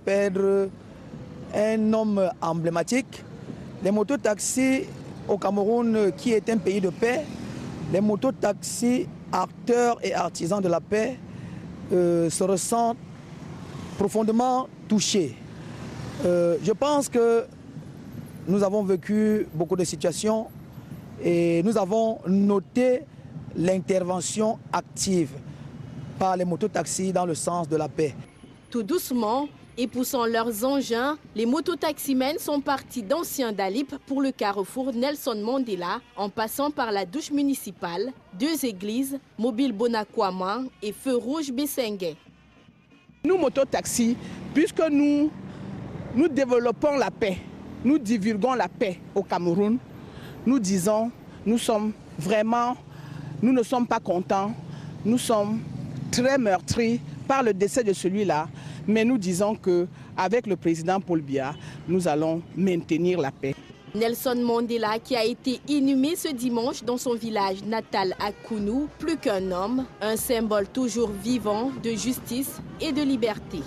perdre un homme emblématique. Les mototaxis au Cameroun, qui est un pays de paix, les mototaxis, acteurs et artisans de la paix, se ressentent profondément touchés. Je pense que nous avons vécu beaucoup de situations et nous avons noté l'intervention active par les mototaxis dans le sens de la paix. Tout doucement, et poussant leurs engins, les mototaximens sont partis d'Ancien Dalip pour le carrefour Nelson Mandela, en passant par la douche municipale, 2 églises, Mobile Bonakwama et Feu Rouge Bessengue. Nous, mototaxis, puisque nous développons la paix, nous divulguons la paix au Cameroun, nous disons, nous ne sommes pas contents, nous sommes très meurtris par le décès de celui-là, mais nous disons qu'avec le président Paul Biya, nous allons maintenir la paix. Nelson Mandela, qui a été inhumé ce dimanche dans son village natal à Kounou, plus qu'un homme, un symbole toujours vivant de justice et de liberté.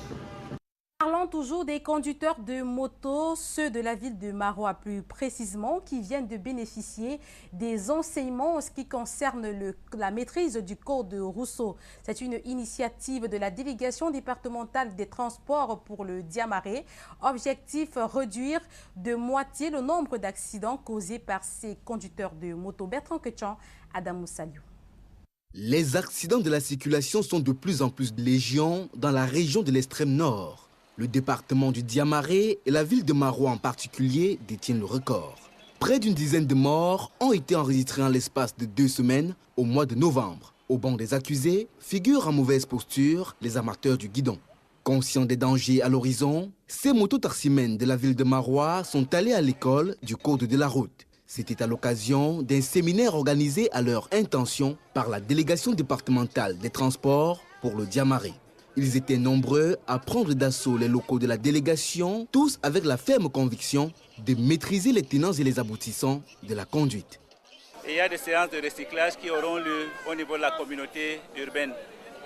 Parlons toujours des conducteurs de moto, ceux de la ville de Maroua plus précisément, qui viennent de bénéficier des enseignements en ce qui concerne la maîtrise du code Rousseau. C'est une initiative de la délégation départementale des transports pour le Diamaré. Objectif, réduire de moitié le nombre d'accidents causés par ces conducteurs de moto. Bertrand Ketchan, Adam Saliou. Les accidents de la circulation sont de plus en plus légion dans la région de l'extrême nord. Le département du Diamaré et la ville de Maroua en particulier détiennent le record. Près d'une dizaine de morts ont été enregistrés en l'espace de 2 semaines au mois de novembre. Au banc des accusés figurent en mauvaise posture les amateurs du guidon. Conscients des dangers à l'horizon, ces mototaximens de la ville de Maroua sont allés à l'école du code de la route. C'était à l'occasion d'un séminaire organisé à leur intention par la délégation départementale des transports pour le Diamaré. Ils étaient nombreux à prendre d'assaut les locaux de la délégation, tous avec la ferme conviction de maîtriser les tenants et les aboutissants de la conduite. Il y a des séances de recyclage qui auront lieu au niveau de la communauté urbaine.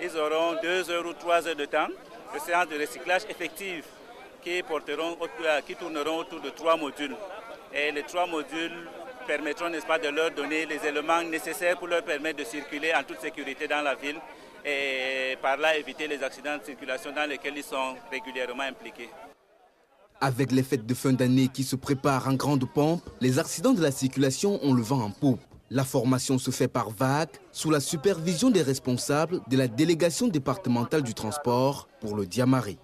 Ils auront 2 heures ou 3 heures de temps de séances de recyclage effectives qui tourneront autour de 3 modules. Et les 3 modules permettront, n'est-ce pas, de leur donner les éléments nécessaires pour leur permettre de circuler en toute sécurité dans la ville et par là éviter les accidents de circulation dans lesquels ils sont régulièrement impliqués. Avec les fêtes de fin d'année qui se préparent en grande pompe, les accidents de la circulation ont le vent en poupe. La formation se fait par vagues sous la supervision des responsables de la délégation départementale du transport pour le Diamaré.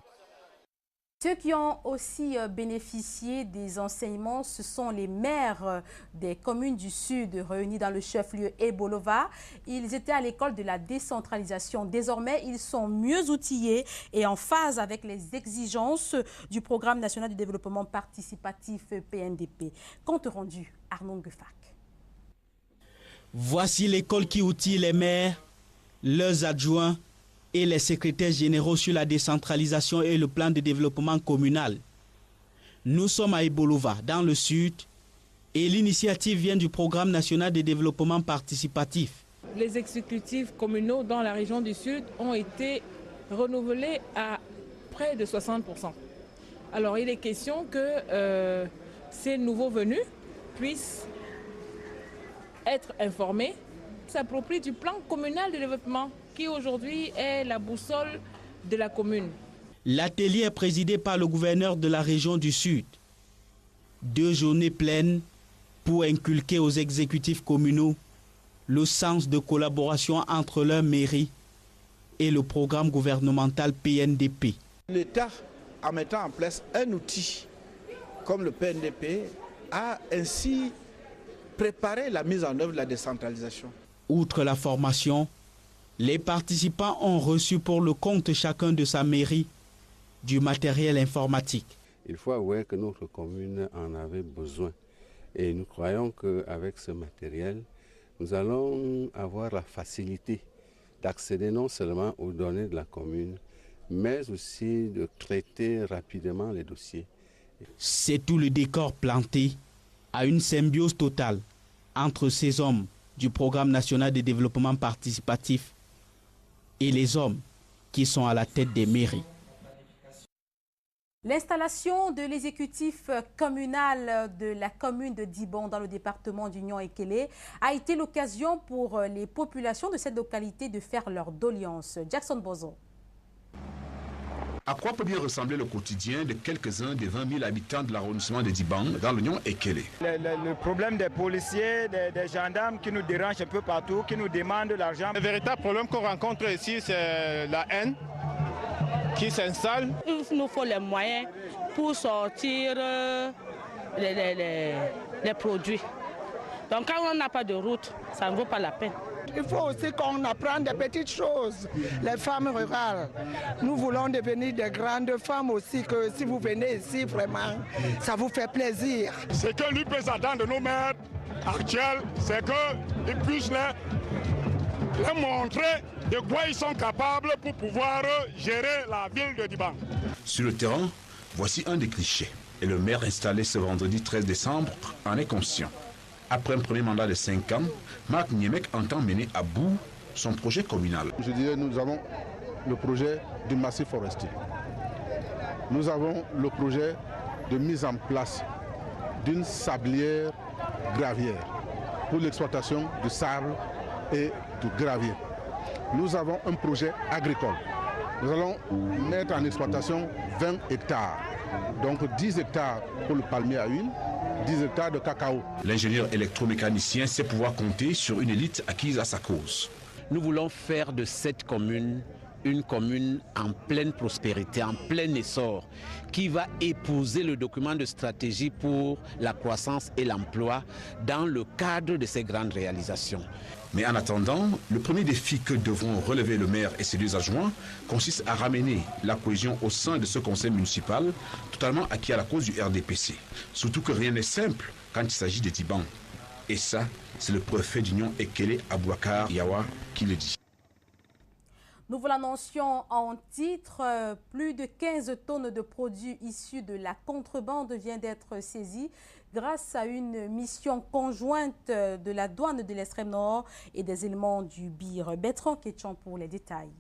Ceux qui ont aussi bénéficié des enseignements, ce sont les maires des communes du Sud réunis dans le chef-lieu Ebolova. Ils étaient à l'école de la décentralisation. Désormais, ils sont mieux outillés et en phase avec les exigences du Programme national de développement participatif PNDP. Compte rendu, Arnaud Guefac. Voici l'école qui outille les maires, leurs adjoints et les secrétaires généraux sur la décentralisation et le plan de développement communal. Nous sommes à Ebolova, dans le sud, et l'initiative vient du Programme national de développement participatif. Les exécutifs communaux dans la région du sud ont été renouvelés à près de 60%. Alors il est question que ces nouveaux venus puissent être informés, s'approprient du plan communal de développement qui aujourd'hui est la boussole de la commune. L'atelier est présidé par le gouverneur de la région du Sud. 2 journées pleines pour inculquer aux exécutifs communaux le sens de collaboration entre leur mairie et le programme gouvernemental PNDP. L'État, en mettant en place un outil comme le PNDP, a ainsi préparé la mise en œuvre de la décentralisation. Outre la formation, les participants ont reçu pour le compte chacun de sa mairie du matériel informatique. Il faut avouer que notre commune en avait besoin et nous croyons qu'avec ce matériel, nous allons avoir la facilité d'accéder non seulement aux données de la commune, mais aussi de traiter rapidement les dossiers. C'est tout le décor planté à une symbiose totale entre ces hommes du Programme national de développement participatif et les hommes qui sont à la tête des mairies. L'installation de l'exécutif communal de la commune de Dibon dans le département d'Union-Ekele a été l'occasion pour les populations de cette localité de faire leur doléance. Jackson Bozo. À quoi peut bien ressembler le quotidien de quelques-uns des 20 000 habitants de l'arrondissement de Dibang dans l'Union Ekele? Le problème des policiers, des gendarmes qui nous dérangent un peu partout, qui nous demandent de l'argent. Le véritable problème qu'on rencontre ici, c'est la haine qui s'installe. Il nous faut les moyens pour sortir les produits. Donc quand on n'a pas de route, ça ne vaut pas la peine. Il faut aussi qu'on apprenne des petites choses, les femmes rurales. Nous voulons devenir des grandes femmes aussi, que si vous venez ici, vraiment, ça vous fait plaisir. Ce que lui peut s'attendre de nos maires actuels, c'est qu'ils puissent les montrer de quoi ils sont capables pour pouvoir gérer la ville de Dibang. Sur le terrain, voici un des clichés. Et le maire installé ce vendredi 13 décembre en est conscient. Après un premier mandat de 5 ans, Marc Niemek entend mener à bout son projet communal. Je dirais, nous avons le projet du massif forestier. Nous avons le projet de mise en place d'une sablière gravière pour l'exploitation du sable et du gravier. Nous avons un projet agricole. Nous allons mettre en exploitation 20 hectares, donc 10 hectares pour le palmier à huile, 10 hectares de cacao. L'ingénieur électromécanicien sait pouvoir compter sur une élite acquise à sa cause. Nous voulons faire de cette commune une commune en pleine prospérité, en plein essor, qui va épouser le document de stratégie pour la croissance et l'emploi dans le cadre de ces grandes réalisations. Mais en attendant, le premier défi que devront relever le maire et ses 2 adjoints consiste à ramener la cohésion au sein de ce conseil municipal, totalement acquis à la cause du RDPC. Surtout que rien n'est simple quand il s'agit des Dibang. Et ça, c'est le préfet d'Union Ekele, Abouakar Yawa, qui le dit. Nous vous l'annoncions en titre, plus de 15 tonnes de produits issus de la contrebande viennent d'être saisis grâce à une mission conjointe de la douane de l'extrême nord et des éléments du BIR. Bertrand Ketchan pour les détails.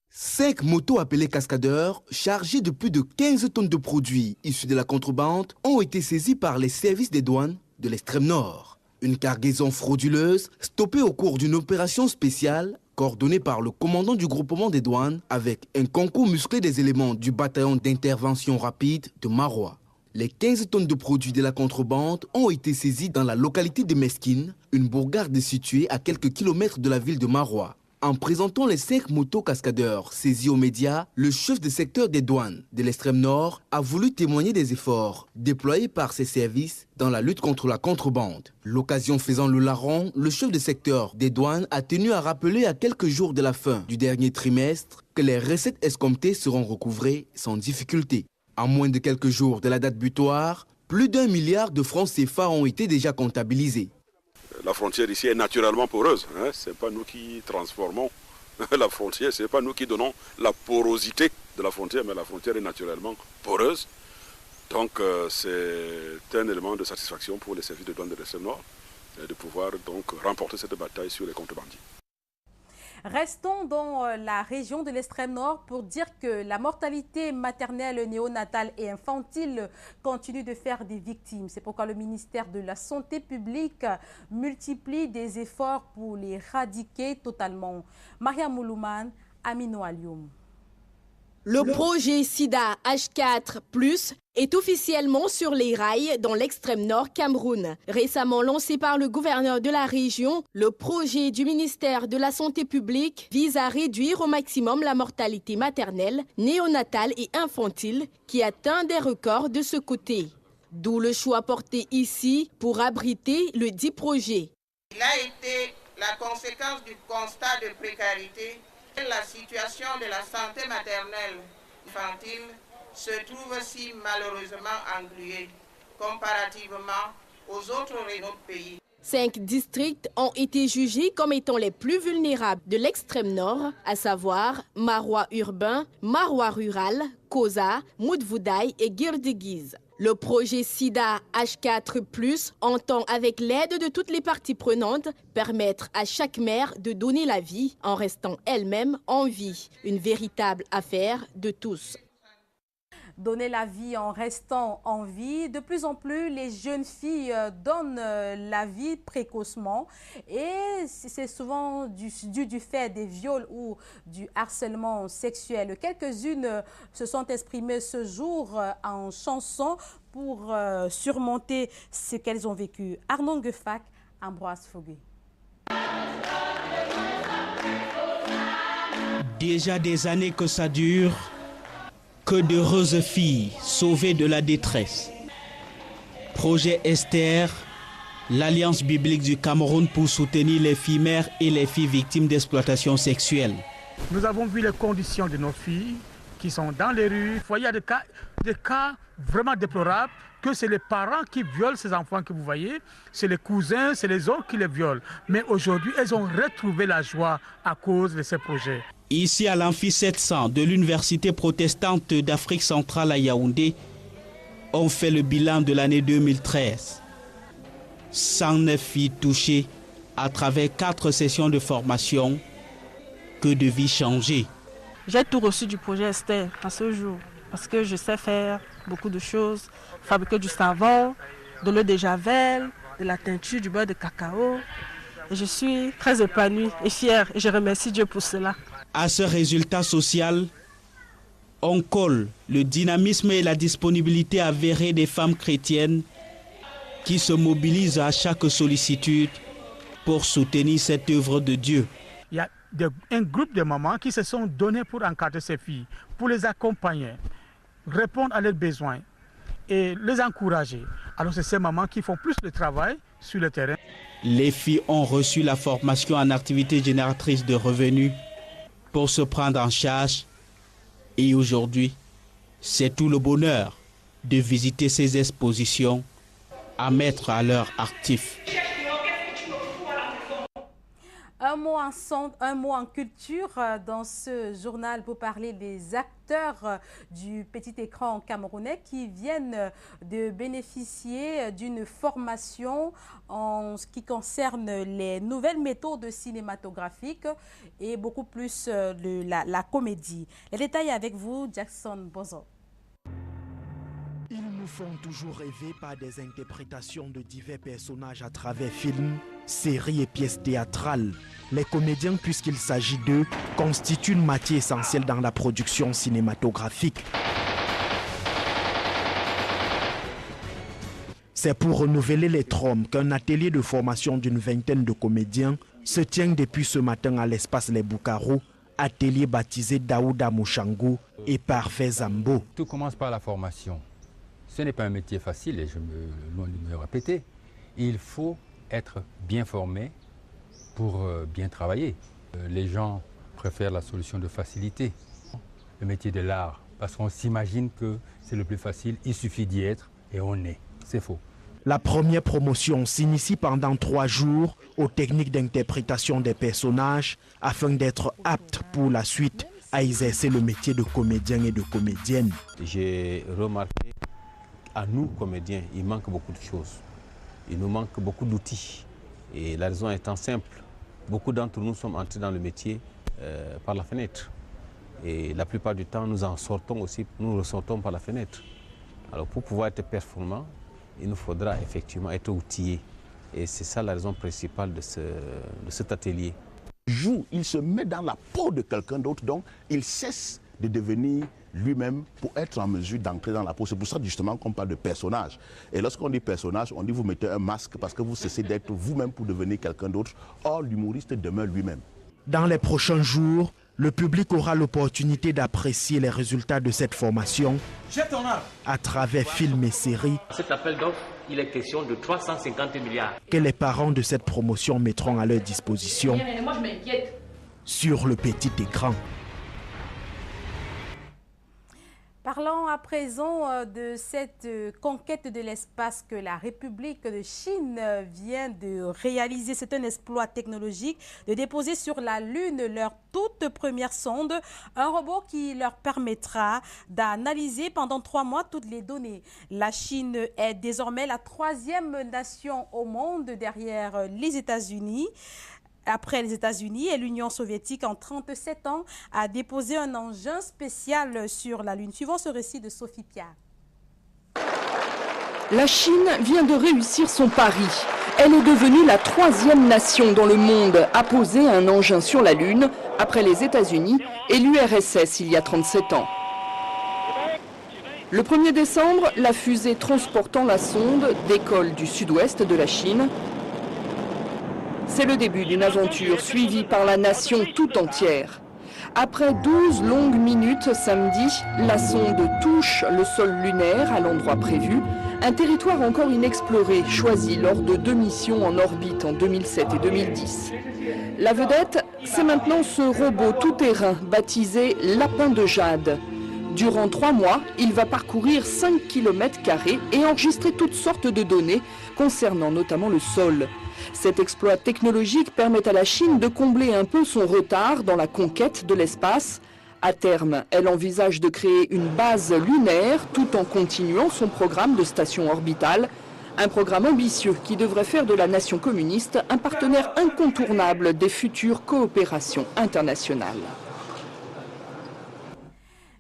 5 motos appelées cascadeurs, chargées de plus de 15 tonnes de produits issus de la contrebande, ont été saisies par les services des douanes de l'extrême nord. Une cargaison frauduleuse stoppée au cours d'une opération spéciale coordonnée par le commandant du groupement des douanes avec un concours musclé des éléments du bataillon d'intervention rapide de Marois. Les 15 tonnes de produits de la contrebande ont été saisies dans la localité de Meskine, une bourgade située à quelques kilomètres de la ville de Marois. En présentant les 5 motos cascadeurs saisis aux médias, le chef de secteur des douanes de l'extrême nord a voulu témoigner des efforts déployés par ses services dans la lutte contre la contrebande. L'occasion faisant le larron, le chef de secteur des douanes a tenu à rappeler à quelques jours de la fin du dernier trimestre que les recettes escomptées seront recouvrées sans difficulté. En moins de quelques jours de la date butoir, plus d'1 milliard de francs CFA ont été déjà comptabilisés. La frontière ici est naturellement poreuse. Ce n'est pas nous qui transformons la frontière, ce n'est pas nous qui donnons la porosité de la frontière, mais la frontière est naturellement poreuse. Donc c'est un élément de satisfaction pour les services de douane de l'extrême nord de pouvoir donc remporter cette bataille sur les contrebandiers. Restons dans la région de l'extrême nord pour dire que la mortalité maternelle, néonatale et infantile continue de faire des victimes. C'est pourquoi le ministère de la Santé publique multiplie des efforts pour l'éradiquer totalement. Maria Moulouman, Amino Alioum. Le projet SIDA H4+, est officiellement sur les rails dans l'extrême nord Cameroun. Récemment lancé par le gouverneur de la région, le projet du ministère de la Santé publique vise à réduire au maximum la mortalité maternelle, néonatale et infantile qui atteint des records de ce côté. D'où le choix porté ici pour abriter le dit projet. Il a été la conséquence du constat de précarité. La situation de la santé maternelle infantile se trouve si malheureusement engluée comparativement aux autres régions du pays. 5 districts ont été jugés comme étant les plus vulnérables de l'extrême nord, à savoir Marois urbain, Marois rural, Koza, Moudvoudaï et Girdeguiz. Le projet SIDA H4+, entend, avec l'aide de toutes les parties prenantes, permettre à chaque mère de donner la vie en restant elle-même en vie. Une véritable affaire de tous. donner la vie en restant en vie. De plus en plus, les jeunes filles donnent la vie précocement et c'est souvent dû du fait des viols ou du harcèlement sexuel. Quelques-unes se sont exprimées ce jour en chanson pour surmonter ce qu'elles ont vécu. Arnaud Ngefak, Ambroise Fogué. Déjà des années que ça dure, que d'heureuses filles sauvées de la détresse. Projet Esther, l'Alliance biblique du Cameroun pour soutenir les filles mères et les filles victimes d'exploitation sexuelle. Nous avons vu les conditions de nos filles qui sont dans les rues. Il y a des cas vraiment déplorables, que c'est les parents qui violent ces enfants que vous voyez, c'est les cousins, c'est les autres qui les violent. Mais aujourd'hui, elles ont retrouvé la joie à cause de ces projets. Ici à l'Amphi 700 de l'Université protestante d'Afrique centrale à Yaoundé, on fait le bilan de l'année 2013. 109 filles touchées à travers 4 sessions de formation. Que de vies changées. J'ai tout reçu du projet Esther à ce jour parce que je sais faire beaucoup de choses, fabriquer du savon, de l'eau de javel, de la teinture, du beurre de cacao. Et je suis très épanouie et fière et je remercie Dieu pour cela. À ce résultat social, on colle le dynamisme et la disponibilité avérée des femmes chrétiennes qui se mobilisent à chaque sollicitude pour soutenir cette œuvre de Dieu. Il y a un groupe de mamans qui se sont donnés pour encadrer ces filles, pour les accompagner, répondre à leurs besoins et les encourager. Alors c'est ces mamans qui font plus de travail sur le terrain. Les filles ont reçu la formation en activité génératrice de revenus pour se prendre en charge. Et aujourd'hui, c'est tout le bonheur de visiter ces expositions à mettre à leur actif. Un mot en culture dans ce journal pour parler des acteurs du petit écran camerounais qui viennent de bénéficier d'une formation en ce qui concerne les nouvelles méthodes cinématographiques et beaucoup plus de la comédie. Les détails avec vous, Jackson Bozo. Ils nous font toujours rêver par des interprétations de divers personnages à travers films, séries et pièces théâtrales. Les comédiens, puisqu'il s'agit d'eux, constituent une matière essentielle dans la production cinématographique. C'est pour renouveler les tromes qu'un atelier de formation d'une vingtaine de comédiens se tient depuis ce matin à l'espace Les Boucarous, atelier baptisé Daouda Mouchangou et Parfait Zambo. Tout commence par la formation. Ce n'est pas un métier facile, et je me répéter. Il faut être bien formé pour bien travailler. Les gens préfèrent la solution de facilité, le métier de l'art, parce qu'on s'imagine que c'est le plus facile, il suffit d'y être et on est. C'est faux. La première promotion s'initie pendant 3 jours aux techniques d'interprétation des personnages afin d'être apte pour la suite à exercer le métier de comédien et de comédienne. J'ai remarqué à nous, comédiens, il manque beaucoup de choses. Il nous manque beaucoup d'outils. Et la raison étant simple, beaucoup d'entre nous sommes entrés dans le métier par la fenêtre. Et la plupart du temps, nous en sortons aussi, nous ressortons par la fenêtre. Alors pour pouvoir être performant, il nous faudra effectivement être outillés. Et c'est ça la raison principale de cet atelier. Il se met dans la peau de quelqu'un d'autre, donc il cesse de devenir lui-même pour être en mesure d'entrer dans la peau. C'est pour ça justement qu'on parle de personnage. Et lorsqu'on dit personnage, on dit vous mettez un masque parce que vous cessez d'être vous-même pour devenir quelqu'un d'autre. Or, l'humoriste demeure lui-même. Dans les prochains jours, le public aura l'opportunité d'apprécier les résultats de cette formation à travers films et séries. Cet appel d'offres, il est question de 350 milliards. Que les parents de cette promotion mettront à leur disposition Moi, je m'inquiète. sur le petit écran. Parlons à présent de cette conquête de l'espace que la République de Chine vient de réaliser. C'est un exploit technologique de déposer sur la Lune leur toute première sonde, un robot qui leur permettra d'analyser pendant 3 mois toutes les données. La Chine est désormais la 3e nation au monde derrière les États-Unis. Après les États-Unis et l'Union soviétique, en 37 ans, a déposé un engin spécial sur la Lune. Suivant ce récit de Sophie Pierre. La Chine vient de réussir son pari. Elle est devenue la 3e nation dans le monde à poser un engin sur la Lune, après les États-Unis et l'URSS il y a 37 ans. Le 1er décembre, la fusée transportant la sonde décolle du sud-ouest de la Chine. C'est le début d'une aventure suivie par la nation tout entière. Après 12 longues minutes samedi, la sonde touche le sol lunaire à l'endroit prévu, un territoire encore inexploré, choisi lors de 2 missions en orbite en 2007 et 2010. La vedette, c'est maintenant ce robot tout-terrain baptisé Lapin de Jade. Durant 3 mois, il va parcourir 5 km² et enregistrer toutes sortes de données concernant notamment le sol. Cet exploit technologique permet à la Chine de combler un peu son retard dans la conquête de l'espace. À terme, elle envisage de créer une base lunaire tout en continuant son programme de station orbitale. Un programme ambitieux qui devrait faire de la nation communiste un partenaire incontournable des futures coopérations internationales.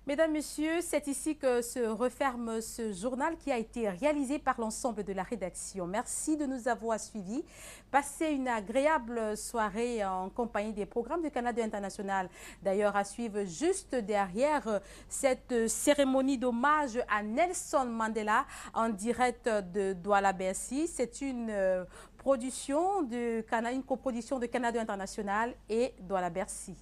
Mesdames, Messieurs, c'est ici que se referme ce journal qui a été réalisé par l'ensemble de la rédaction. Merci de nous avoir suivis. Passez une agréable soirée en compagnie des programmes du Canada International. D'ailleurs, à suivre juste derrière cette cérémonie d'hommage à Nelson Mandela en direct de Douala-Bercy. C'est une coproduction de Canada International et Douala-Bercy.